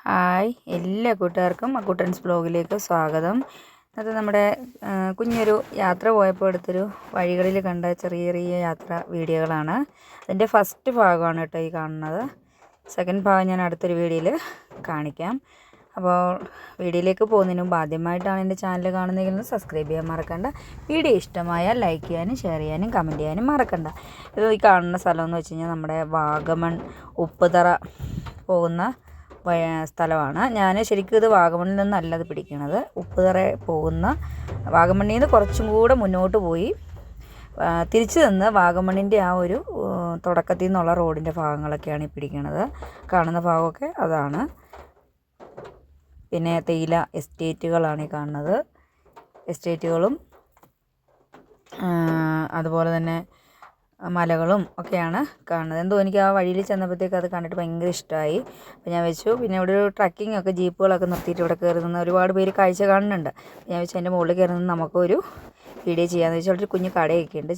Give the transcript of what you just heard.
Hi എല്ലാ കൂട്ടുകാർക്കും അക്കുട്ടൻസ് ബ്ലോഗിലേക്ക് സ്വാഗതം. അത് നമ്മുടെ കുഞ്ഞൊരു യാത്ര പോയപ്പോൾ എടുത്തൊരു വഴികളിൽ കണ്ട ചെറിയ ചെറിയ യാത്ര വീഡിയോകളാണ്. അതിൻ്റെ ഫസ്റ്റ് ഭാഗമാണ് കേട്ടോ ഈ കാണുന്നത്. സെക്കൻഡ് ഭാഗം ഞാൻ അടുത്തൊരു വീഡിയോയിൽ കാണിക്കാം. അപ്പോൾ വീഡിയോയിലേക്ക് പോകുന്നതിന് മുമ്പ് ആദ്യമായിട്ടാണ് എൻ്റെ ചാനൽ കാണുന്നതെങ്കിൽ സബ്സ്ക്രൈബ് ചെയ്യാൻ മറക്കണ്ട. വീഡിയോ ഇഷ്ടമായാൽ ലൈക്ക് ചെയ്യാനും ഷെയർ ചെയ്യാനും കമൻറ്റ് ചെയ്യാനും മറക്കണ്ട. ഇത് ഈ കാണുന്ന സ്ഥലം എന്ന് വെച്ച് കഴിഞ്ഞാൽ നമ്മുടെ വാഗമൺ ഉപ്പുതറ പോകുന്ന സ്ഥലമാണ്. ഞാൻ ശരിക്കും ഇത് വാഗമണ്ണിൽ നിന്നല്ല ഇത് പിടിക്കുന്നത്. ഉപ്പുതറ പോകുന്ന വാഗമണ്ണിൽ നിന്ന് കുറച്ചും കൂടെ മുന്നോട്ട് പോയി തിരിച്ചു നിന്ന് വാഗമണ്ണിൻ്റെ ആ ഒരു തുടക്കത്തിൽ നിന്നുള്ള റോഡിൻ്റെ ഭാഗങ്ങളൊക്കെയാണ് ഈ പിടിക്കുന്നത്. കാണുന്ന ഭാഗമൊക്കെ അതാണ്. പിന്നെ തേയില എസ്റ്റേറ്റുകളാണ് ഈ കാണുന്നത്. എസ്റ്റേറ്റുകളും അതുപോലെ തന്നെ മലകളും ഒക്കെയാണ് കാണുന്നത്. എന്തോ എനിക്ക് ആ വഴിയിൽ ചെന്നപ്പോഴത്തേക്ക് അത് കണ്ടിട്ട് ഭയങ്കര ഇഷ്ടമായി. അപ്പോൾ ഞാൻ വെച്ചു. പിന്നെ ഇവിടെ ഒരു ട്രക്കിംഗ് ഒക്കെ ജീപ്പുകളൊക്കെ നിർത്തിയിട്ട് ഇവിടെ കയറി നിന്ന് ഒരുപാട് പേര് കാഴ്ച കാണുന്നുണ്ട്. ഞാൻ വെച്ചു എൻ്റെ മുകളിൽ കയറി നിന്ന് നമുക്കൊരു വീഡിയോ ചെയ്യാമെന്ന് വെച്ചാൽ ഒരു കുഞ്ഞ് കടയൊക്കെ ഉണ്ട്.